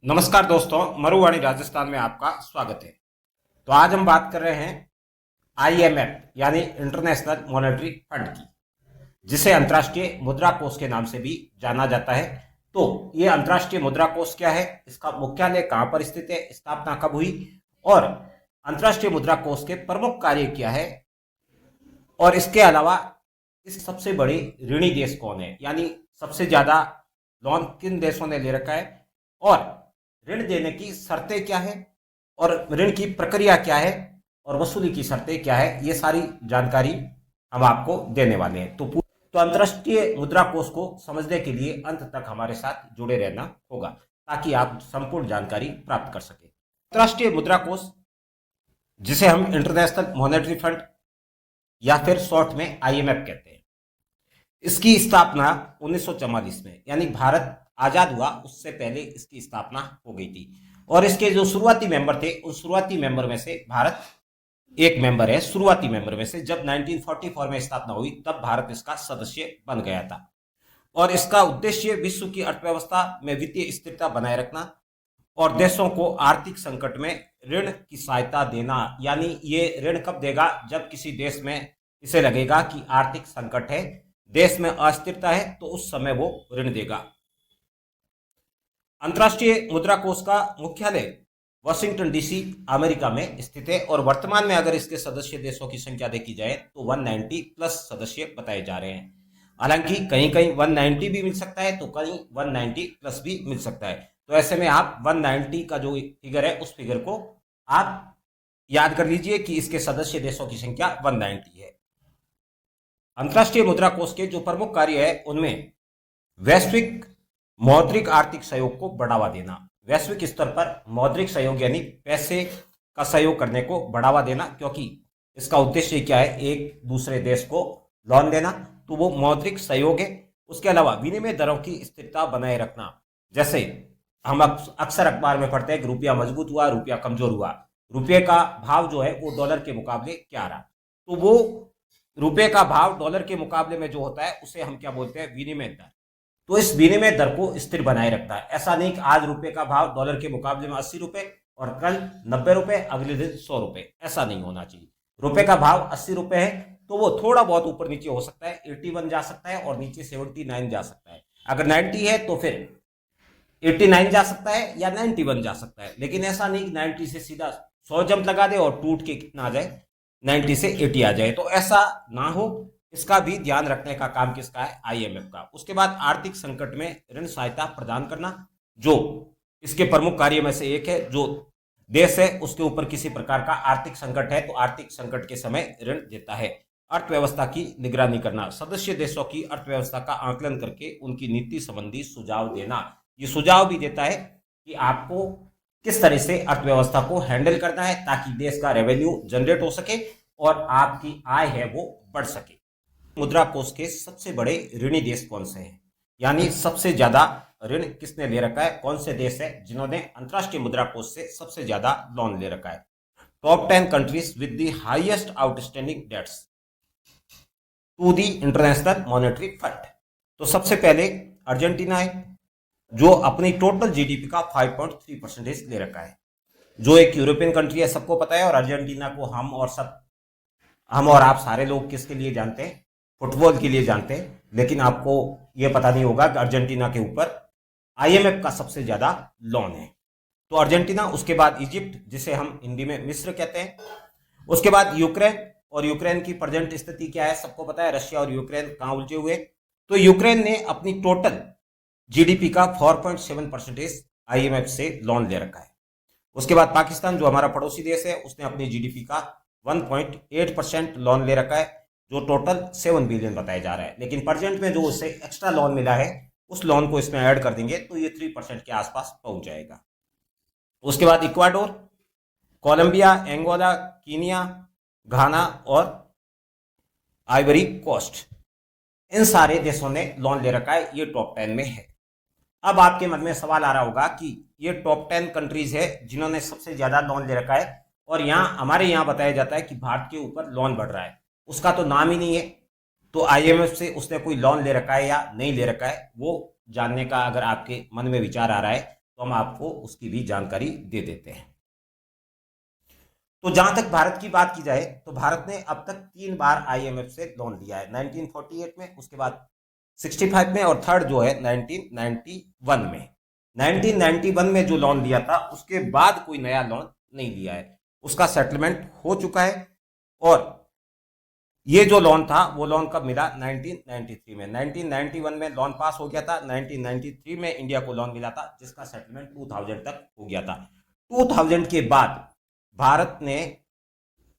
नमस्कार दोस्तों, मरुवाणी राजस्थान में आपका स्वागत है। तो आज हम बात कर रहे हैं आईएमएफ यानी इंटरनेशनल मॉनेटरी फंड की, जिसे अंतर्राष्ट्रीय मुद्रा कोष के नाम से भी जाना जाता है। तो ये अंतर्राष्ट्रीय मुद्रा कोष क्या है, इसका मुख्यालय कहाँ पर स्थित है, स्थापना कब हुई और अंतर्राष्ट्रीय मुद्रा कोष के प्रमुख कार्य क्या है, और इसके अलावा इस सबसे बड़े ऋणी देश कौन है, यानी सबसे ज्यादा लोन किन देशों ने ले रखा है और ऋण देने की शर्तें क्या है और ऋण की प्रक्रिया क्या है और वसूली की शर्तें क्या है, ये सारी जानकारी हम आपको देने वाले हैं। तो अंतर्राष्ट्रीय मुद्रा कोष को समझने के लिए अंत तक हमारे साथ जुड़े रहना होगा ताकि आप संपूर्ण जानकारी प्राप्त कर सके। अंतर्राष्ट्रीय मुद्रा कोष, जिसे हम इंटरनेशनल मॉनेटरी फंड या फिर शॉर्ट में आईएमएफ कहते हैं, इसकी स्थापना 1944 में, यानी भारत आजाद हुआ उससे पहले इसकी स्थापना हो गई थी। और इसके जो शुरुआती मेंबर थे, उन शुरुआती मेंबर में से भारत एक मेंबर है। शुरुआती मेंबर में से जब 1944 में स्थापना हुई तब भारत इसका सदस्य बन गया था। और इसका उद्देश्य विश्व की अर्थव्यवस्था में वित्तीय स्थिरता बनाए रखना और देशों को आर्थिक संकट में ऋण की सहायता देना। यानी ये ऋण कब देगा, जब किसी देश में इसे लगेगा कि आर्थिक संकट है, देश में अस्थिरता है, तो उस समय वो ऋण देगा। अंतर्राष्ट्रीय मुद्रा कोष का मुख्यालय वाशिंगटन डीसी अमेरिका में स्थित है और वर्तमान में अगर इसके सदस्य देशों की संख्या देखी जाए तो 190 प्लस सदस्य बताए जा रहे हैं। हालांकि कहीं कहीं 190 भी मिल सकता है तो कहीं 190 प्लस भी मिल सकता है। तो ऐसे में आप 190 का जो फिगर है उस फिगर को आप याद कर लीजिए कि इसके सदस्य देशों की संख्या 190 है। अंतर्राष्ट्रीय मुद्रा कोष के जो प्रमुख कार्य है उनमें वैश्विक मौद्रिक आर्थिक सहयोग को बढ़ावा देना, वैश्विक स्तर पर मौद्रिक सहयोग यानी पैसे का सहयोग करने को बढ़ावा देना, क्योंकि इसका उद्देश्य क्या है, एक दूसरे देश को लोन देना, तो वो मौद्रिक सहयोग है। उसके अलावा विनिमय दरों की स्थिरता बनाए रखना, जैसे हम अक्सर अखबार में पढ़ते हैं कि रुपया मजबूत हुआ, रुपया कमजोर हुआ, रुपये का भाव जो है वो डॉलर के मुकाबले क्या रहा, तो वो रुपये का भाव डॉलर के मुकाबले में जो होता है उसे हम क्या बोलते हैं, विनिमय दर। तो इस विनिमय दर को स्थिर बनाए रखता है। ऐसा नहीं कि आज रुपए का भाव डॉलर के मुकाबले में 80 रुपए और कल 90 रुपए, अगले दिन 100 रुपए, ऐसा नहीं होना चाहिए। रुपए का भाव 80 रुपए है तो वो थोड़ा बहुत ऊपर नीचे हो सकता है, 81 जा सकता है और नीचे 79 जा सकता है। अगर 90 है तो फिर 89 जा सकता है या 91 जा सकता है, लेकिन ऐसा नहीं कि 90 से सीधा 100 जंप लगा दे और टूट के कितना आ जाए, 90 से 80 आ जाए, तो ऐसा ना हो। इसका भी ध्यान रखने का काम किसका है, आईएमएफ का। उसके बाद आर्थिक संकट में ऋण सहायता प्रदान करना, जो इसके प्रमुख कार्य में से एक है। जो देश है उसके ऊपर किसी प्रकार का आर्थिक संकट है तो आर्थिक संकट के समय ऋण देता है। अर्थव्यवस्था की निगरानी करना, सदस्य देशों की अर्थव्यवस्था का आकलन करके उनकी नीति संबंधी सुझाव देना। ये सुझाव भी देता है कि आपको किस तरह से अर्थव्यवस्था को हैंडल करना है ताकि देश का रेवेन्यू जनरेट हो सके और आपकी आय है वो बढ़ सके। मुद्रा कोष के सबसे बड़े ऋणी देश कौन से हैं, यानी सबसे ज्यादा ऋण किसने ले रखा है, कौन से देश है जिन्होंने अंतर्राष्ट्रीय मुद्रा कोष से सबसे ज्यादा लोन ले रखा है। Top 10 countries with the highest outstanding debts to the International Monetary Fund. तो सबसे पहले अर्जेंटीना है, जो अपनी टोटल जीडीपी का 5.3% ले रखा है, जो एक यूरोपियन कंट्री है, सबको पता है। और अर्जेंटीना को हम और आप सारे लोग किसके लिए जानते हैं, फुटबॉल के लिए जानते हैं। लेकिन आपको यह पता नहीं होगा कि अर्जेंटीना के ऊपर आईएमएफ का सबसे ज्यादा लोन है। तो अर्जेंटीना, उसके बाद इजिप्ट जिसे हम हिंदी में मिस्र कहते हैं, उसके बाद यूक्रेन। और यूक्रेन की प्रेजेंट स्थिति क्या है, सबको पता है, रशिया और यूक्रेन कहां उलझे हुए। तो यूक्रेन ने अपनी टोटल जीडीपी का 4.7% आईएमएफ से लोन ले रखा है। उसके बाद पाकिस्तान, जो हमारा पड़ोसी देश है, उसने अपनी जीडीपी का 1.8% लोन ले रखा है, जो टोटल 7 बिलियन बताया जा रहा है। लेकिन प्रेजेंट में जो उसे एक्स्ट्रा लोन मिला है उस लोन को इसमें ऐड कर देंगे तो ये 3% के आसपास पहुंच जाएगा। उसके बाद इक्वाडोर, कोलंबिया, एंगोला, कीनिया, घाना और आइवरी कोस्ट, इन सारे देशों ने लोन ले रखा है। ये टॉप 10 में है। अब आपके मन में सवाल आ रहा होगा कि ये टॉप 10 कंट्रीज है जिन्होंने सबसे ज्यादा लोन ले रखा है और यहाँ हमारे यहाँ बताया जाता है कि भारत के ऊपर लोन बढ़ रहा है, उसका तो नाम ही नहीं है। तो आईएमएफ से उसने कोई लोन ले रखा है या नहीं ले रखा है, वो जानने का अगर आपके मन में विचार आ रहा है तो हम आपको उसकी भी जानकारी दे देते हैं। तो जहां तक भारत की बात की जाए तो भारत ने अब तक 3 बार आईएमएफ से लोन लिया है, 1948 में, उसके बाद 65 में, और थर्ड जो है 1991 में। 1991 में जो लोन लिया था उसके बाद कोई नया लोन नहीं लिया है, उसका सेटलमेंट हो चुका है। और ये जो लोन था वो लोन कब मिला? 1993 में। 1991 में लोन पास हो गया था, 1993 में इंडिया को लोन मिला था जिसका सेटलमेंट 2000 तक हो गया था। 2000 के बाद भारत ने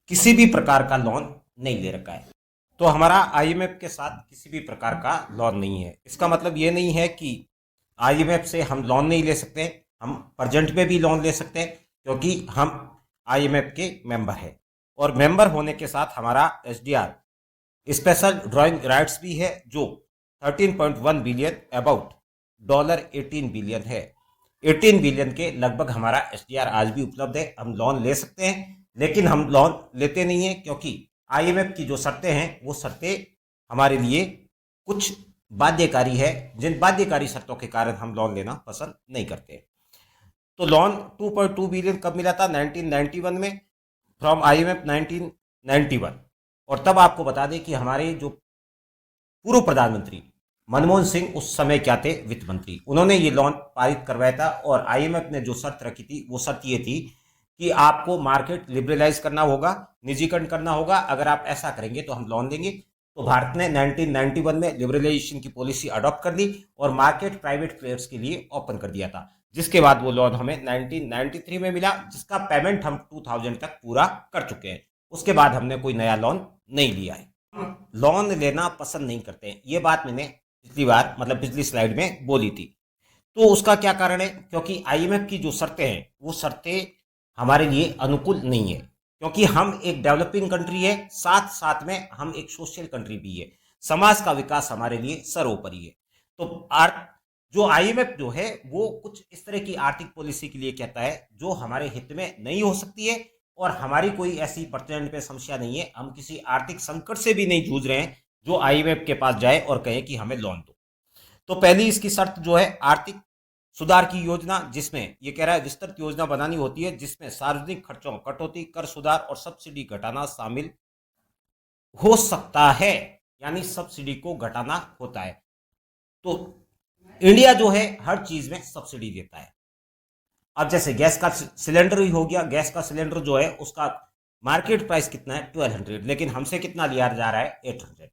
किसी भी प्रकार का लोन नहीं ले रखा है। तो हमारा आईएमएफ के साथ किसी भी प्रकार का लोन नहीं है। इसका मतलब ये नहीं है कि आईएमएफ से हम लोन नहीं ले सकते, हम प्रेजेंट में भी लोन ले सकते हैं क्योंकि हम आईएमएफ के मेंबर हैं। और मेंबर होने के साथ हमारा एसडीआर स्पेशल ड्राइंग राइट्स भी है जो 13.1 बिलियन अबाउट $18 बिलियन है। 18 बिलियन के लगभग हमारा एसडीआर आज भी उपलब्ध है, हम लोन ले सकते हैं, लेकिन हम लोन लेते नहीं हैं क्योंकि आईएमएफ की जो शर्तें हैं वो शर्तें हमारे लिए कुछ बाध्यकारी है, जिन बाध्यकारी शर्तों के कारण हम लोन लेना पसंद नहीं करते। तो लोन 2.2 बिलियन कब मिला था? 1991 में फ्रॉम आईएमएफ 1991। और तब आपको बता दें कि हमारे जो पूर्व प्रधानमंत्री मनमोहन सिंह उस समय क्या थे? वित्त मंत्री। उन्होंने ये लोन पारित करवाया था और आईएमएफ ने जो शर्त रखी थी वो शर्त ये थी कि आपको मार्केट लिबरलाइज करना होगा, निजीकरण करना होगा, अगर आप ऐसा करेंगे तो हम लोन देंगे। तो भारत ने 1991 में लिबरलाइजेशन की पॉलिसी अडॉप्ट कर ली और मार्केट प्राइवेट प्लेयर्स के लिए ओपन कर दिया था, जिसके बाद वो लोन हमें 1993 में मिला, जिसका पेमेंट हम 2000 तक पूरा कर चुके हैं। उसके बाद हमने कोई नया लोन नहीं लिया है। लोन लेना पसंद नहीं करते, ये बात मैंने पिछली बार मतलब पिछली स्लाइड में बोली थी। तो उसका क्या कारण है? क्योंकि आईएमएफ की जो शर्तें हैं वो शर्तें हमारे लिए अनुकूल नहीं है, क्योंकि हम एक डेवलपिंग कंट्री है, साथ साथ में हम एक सोशल कंट्री भी है, समाज का विकास हमारे लिए सर्वोपरि है। तो जो आईएमएफ जो है वो कुछ इस तरह की आर्थिक पॉलिसी के लिए कहता है जो हमारे हित में नहीं हो सकती है, और हमारी कोई ऐसी प्रचंड पे समस्या नहीं है, हम किसी आर्थिक संकट से भी नहीं जूझ रहे हैं जो आईएमएफ के पास जाए और कहे कि हमें लोन दो। तो पहली इसकी शर्त जो है आर्थिक सुधार की योजना, जिसमें ये कह रहा है विस्तृत योजना बनानी होती है जिसमें सार्वजनिक खर्चों कटौती, कर सुधार और सब्सिडी घटाना शामिल हो सकता है, यानी सब्सिडी को घटाना होता है। तो इंडिया जो है हर चीज में सब्सिडी देता है। अब जैसे गैस का सिलेंडर ही हो गया, गैस का सिलेंडर जो है उसका मार्केट प्राइस कितना है? 1200, लेकिन हमसे कितना लिया जा रहा है? 800।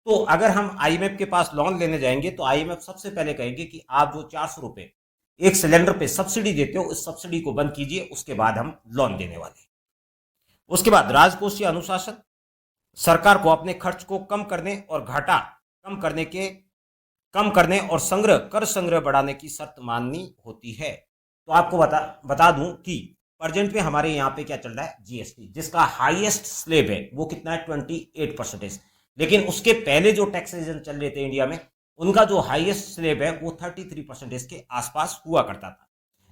तो अगर हम आईएमएफ के पास लोन लेने जाएंगे तो आईएमएफ सबसे पहले कहेंगे कि आप जो 400 रुपए एक सिलेंडर पे सब्सिडी देते हो उस सब्सिडी को बंद कीजिए, उसके बाद हम लोन देने वाले हैं। उसके बाद राजकोषीय अनुशासन, सरकार को अपने खर्च को कम करने और घाटा कम करने और कर संग्रह बढ़ाने की शर्त माननी होती है। तो आपको बता दूं कि प्रेजेंट में हमारे यहाँ पे क्या चल रहा है? जीएसटी, जिसका हाईएस्ट स्लैब है वो कितना है? 28%। लेकिन उसके पहले जो टैक्सेशन चल रहे थे इंडिया में, उनका जो हाईएस्ट स्लैब है वो 33% के आसपास हुआ करता था।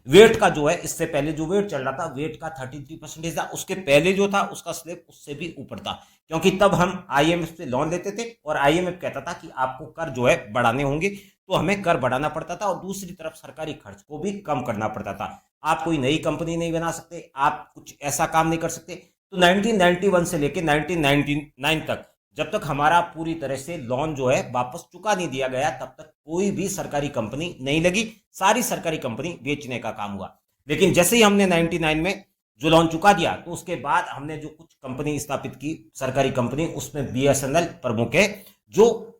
वेट का जो है, इससे पहले जो वेट चल रहा था वेट का 33% था, उसके पहले जो था उसका स्लैब उससे भी ऊपर था, क्योंकि तब हम आईएमएफ से लोन लेते थे और आईएमएफ कहता था कि आपको कर जो है बढ़ाने होंगे, तो हमें कर बढ़ाना पड़ता था और दूसरी तरफ सरकारी खर्च को भी कम करना पड़ता था। आप कोई नई कंपनी नहीं बना सकते, आप कुछ ऐसा काम नहीं कर सकते। तो 1991 से लेकर 1999 तक, जब तक हमारा पूरी तरह से लोन जो है वापस चुका नहीं दिया गया, तब तक कोई भी सरकारी कंपनी नहीं लगी, सारी सरकारी कंपनी बेचने का काम हुआ। लेकिन जैसे ही हमने 99 में जो लोन चुका दिया तो उसके बाद हमने जो कुछ कंपनी स्थापित की सरकारी कंपनी, उसमें बीएसएनएल प्रमुख है, जो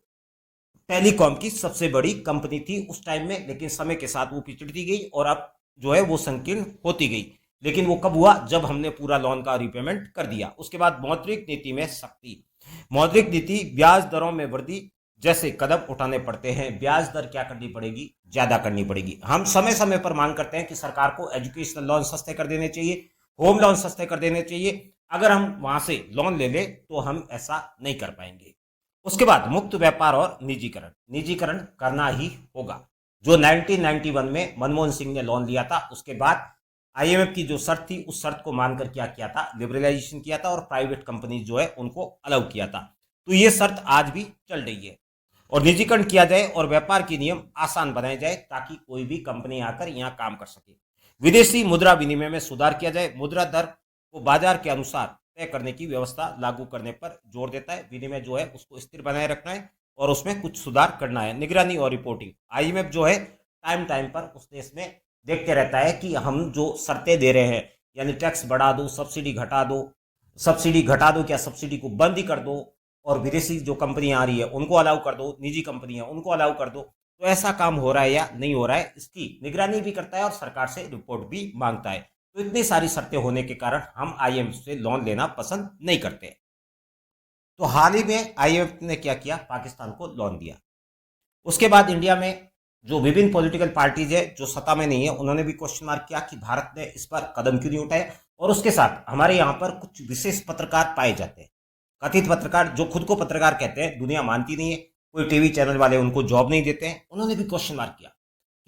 टेलीकॉम की सबसे बड़ी कंपनी थी उस टाइम में, लेकिन समय के साथ वो पिछड़ती गई और अब जो है वो संकीर्ण होती गई। लेकिन वो कब हुआ? जब हमने पूरा लोन का रिपेमेंट कर दिया। उसके बाद मौद्रिक नीति में सख्ती, मौद्रिक नीति, ब्याज दरों में वृद्धि जैसे कदम उठाने पड़ते हैं। ब्याज दर क्या करनी पड़ेगी? ज्यादा करनी पड़ेगी। हम समय समय पर मांग करते हैं कि सरकार को एजुकेशनल लोन सस्ते कर देने चाहिए, होम लोन सस्ते कर देने चाहिए। अगर हम वहां से लोन ले ले तो हम ऐसा नहीं कर पाएंगे। उसके बाद मुक्त व्यापार और निजीकरण करना ही होगा। जो 1991 में मनमोहन सिंह ने लोन लिया था, उसके बाद आईएमएफ की जो शर्त थी उस शर्त को मानकर क्या किया था? लिबरलाइजेशन किया था और प्राइवेट कंपनी जो है उनको अलाउ किया था। तो ये शर्त आज भी चल रही है। और निजीकरण किया जाए और व्यापार के नियम आसान बनाए जाए ताकि कोई भी कंपनी आकर यहाँ काम कर सके। विदेशी मुद्रा विनिमय में सुधार किया जाए। मुद्रा दर को बाजार के अनुसार तय करने की व्यवस्था लागू करने पर जोर देता है। विनिमय जो है उसको स्थिर बनाए रखना है और उसमें कुछ सुधार करना है। निगरानी और रिपोर्टिंग, आईएमएफ जो है टाइम टाइम पर उस देश में देखते रहता है कि हम जो शर्तें दे रहे हैं, यानी टैक्स बढ़ा दो, सब्सिडी घटा दो, क्या सब्सिडी को बंद ही कर दो, और विदेशी जो कंपनियां आ रही है उनको अलाउ कर दो, निजी कंपनियां उनको अलाउ कर दो, तो ऐसा काम हो रहा है या नहीं हो रहा है इसकी निगरानी भी करता है और सरकार से रिपोर्ट भी मांगता है। तो इतनी सारी शर्तें होने के कारण हम आईएमएफ से लोन लेना पसंद नहीं करते। तो हाल ही में आईएमएफ ने क्या किया, पाकिस्तान को लोन दिया। उसके बाद इंडिया में जो विभिन्न पॉलिटिकल पार्टीज है जो सत्ता में नहीं है, उन्होंने भी क्वेश्चन मार्क किया कि भारत ने इस पर कदम क्यों नहीं उठाए। और उसके साथ हमारे यहाँ पर कुछ विशेष पत्रकार पाए जाते हैं, कथित पत्रकार जो खुद को पत्रकार कहते हैं, दुनिया मानती नहीं है, कोई टीवी चैनल वाले उनको जॉब नहीं देते हैं। उन्होंने भी क्वेश्चन मार्क किया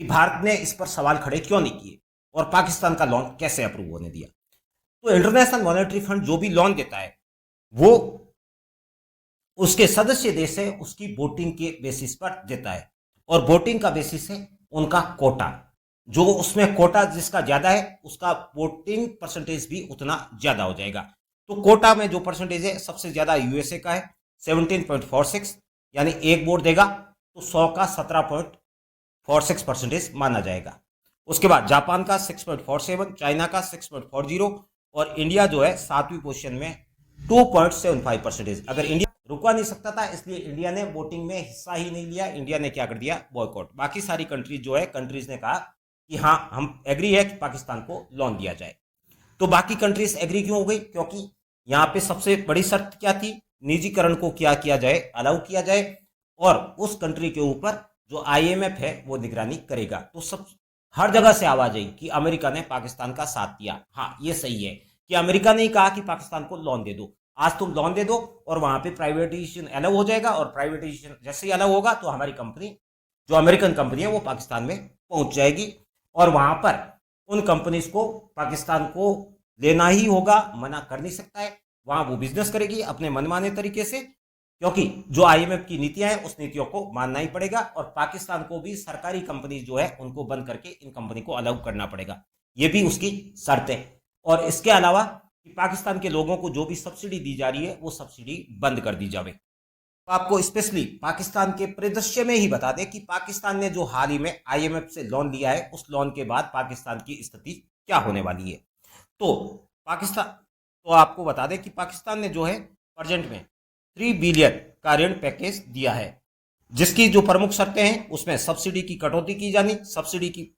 कि भारत ने इस पर सवाल खड़े क्यों नहीं किए और पाकिस्तान का लोन कैसे अप्रूव होने दिया। तो इंटरनेशनल मॉनेटरी फंड जो भी लोन देता है वो उसके सदस्य देश है उसकी वोटिंग के बेसिस पर देता है, और वोटिंग का बेसिस है उनका कोटा। जो उसमें कोटा जिसका ज्यादा है उसका वोटिंग परसेंटेज भी उतना ज्यादा हो जाएगा। तो कोटा में जो परसेंटेज है सबसे ज्यादा यूएसए का है 17.46, यानी एक वोट देगा तो 100 का 17.46% माना जाएगा। उसके बाद जापान का 6.47, चाइना का 6.40, और इंडिया जो है 7वीं पोजीशन में 2.75%। अगर इंडिया रुकवा नहीं सकता था इसलिए इंडिया ने वोटिंग में हिस्सा ही नहीं लिया। इंडिया ने क्या कर दिया, बॉयकॉट। बाकी सारी कंट्रीज जो है कंट्रीज ने कहा कि हाँ हम एग्री है कि पाकिस्तान को लोन दिया जाए। तो बाकी कंट्रीज एग्री क्यों हो गई, क्योंकि यहाँ पे सबसे बड़ी शर्त क्या थी, निजीकरण को क्या किया जाए, अलाउ किया जाए, और उस कंट्री के ऊपर जो आईएमएफ है वो निगरानी करेगा। तो सब हर जगह से आवाज आई कि अमेरिका ने पाकिस्तान का साथ दिया। हाँ ये सही है कि अमेरिका ने कहा कि पाकिस्तान को लोन दे दो, आज तुम लोन दे दो और वहां पे प्राइवेटाइजेशन अलाउ हो जाएगा, और प्राइवेटाइजेशन जैसे ही अलाउ होगा तो हमारी कंपनी जो अमेरिकन कंपनी है वो पाकिस्तान में पहुंच जाएगी, और वहां पर उन कंपनीज को पाकिस्तान को लेना ही होगा, मना कर नहीं सकता है। वहां वो बिजनेस करेगी अपने मनमाने तरीके से, क्योंकि जो आईएमएफ की नीतियां हैं उस नीतियों को मानना ही पड़ेगा, और पाकिस्तान को भी सरकारी कंपनी जो है उनको बंद करके इन कंपनी को अलाउ करना पड़ेगा। ये भी उसकी शर्त है। और इसके अलावा कि पाकिस्तान के लोगों को जो भी सब्सिडी दी जा रही है वो सब्सिडी बंद कर दी जाए। तो आपको स्पेशली पाकिस्तान के परिदृश्य में ही बता दें कि पाकिस्तान ने जो हाल ही में आईएमएफ से लोन लिया है उस लोन के बाद पाकिस्तान की स्थिति क्या होने वाली है। तो आपको बता दें कि पाकिस्तान ने जो है प्रेजेंट में 3 बिलियन का ऋण पैकेज दिया है, जिसकी जो प्रमुख शर्तें हैं उसमें सब्सिडी की कटौती की जानी, सब्सिडी की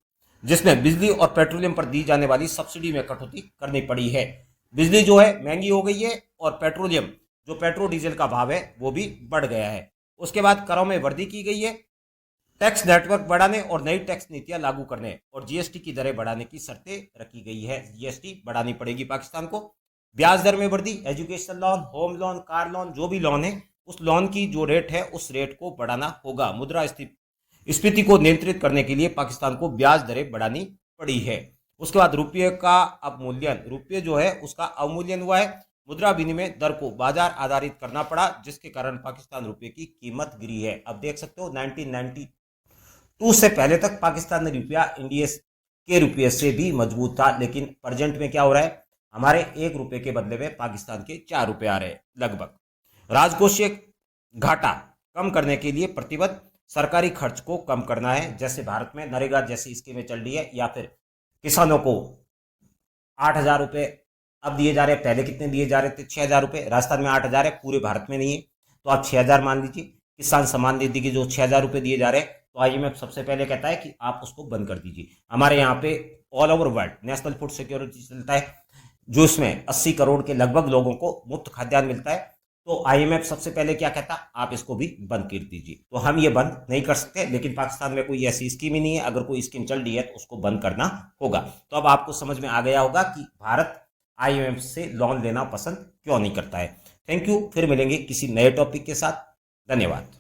जिसमें बिजली और पेट्रोलियम पर दी जाने वाली सब्सिडी में कटौती करनी पड़ी है। बिजली जो है महंगी हो गई है, और पेट्रोलियम जो पेट्रोल डीजल का भाव है वो भी बढ़ गया है। उसके बाद करों में वृद्धि की गई है, टैक्स नेटवर्क बढ़ाने और नई टैक्स नीतियां लागू करने और जीएसटी की दरें बढ़ाने की शर्तें रखी गई है। जीएसटी बढ़ानी पड़ेगी पाकिस्तान को। ब्याज दर में वृद्धि, education loan, home loan, car loan, जो भी लोन है उस लोन की जो रेट है उस रेट को बढ़ाना होगा। मुद्रा स्फीति को नियंत्रित करने के लिए पाकिस्तान को ब्याज दरें बढ़ानी पड़ी है। उसके बाद रुपये का अवमूल्यन, रुपये जो है उसका अवमूल्यन हुआ है। मुद्रा विनिमय दर को बाजार आधारित करना पड़ा, जिसके कारण पाकिस्तान रुपये की कीमत गिरी है। अब देख सकते हो 1992 से पहले तक पाकिस्तान में रुपया इंडिया के रुपये से भी मजबूत था, लेकिन प्रेजेंट में क्या हो रहा है, हमारे 1 रुपये के बदले में पाकिस्तान के 4 रुपये आ रहे हैं लगभग। राजकोषीय घाटा कम करने के लिए प्रतिबद्ध, सरकारी खर्च को कम करना है। जैसे भारत में नरेगा जैसी स्कीमें चल रही है, या फिर किसानों को 8,000 रुपये अब दिए जा रहे हैं, पहले कितने दिए जा रहे थे, 6,000 रुपये। राजस्थान में 8,000 है, पूरे भारत में नहीं है, तो आप 6,000 मान लीजिए। किसान सम्मान निधि के जो 6,000 रुपये दिए जा रहे हैं, तो आईएमएफ सबसे पहले कहता है कि आप उसको बंद कर दीजिए। हमारे यहाँ पे all over world national food security चलता है, जो इसमें 80 करोड़ के लगभग लोगों को मुफ्त खाद्यान्न मिलता है। तो आईएमएफ सबसे पहले क्या कहता, आप इसको भी बंद कर दीजिए। तो हम ये बंद नहीं कर सकते, लेकिन पाकिस्तान में कोई ऐसी स्कीम ही नहीं है। अगर कोई स्कीम चल रही है तो उसको बंद करना होगा। तो अब आपको समझ में आ गया होगा कि भारत आईएमएफ से लोन लेना पसंद क्यों नहीं करता है। थैंक यू, फिर मिलेंगे किसी नए टॉपिक के साथ। धन्यवाद।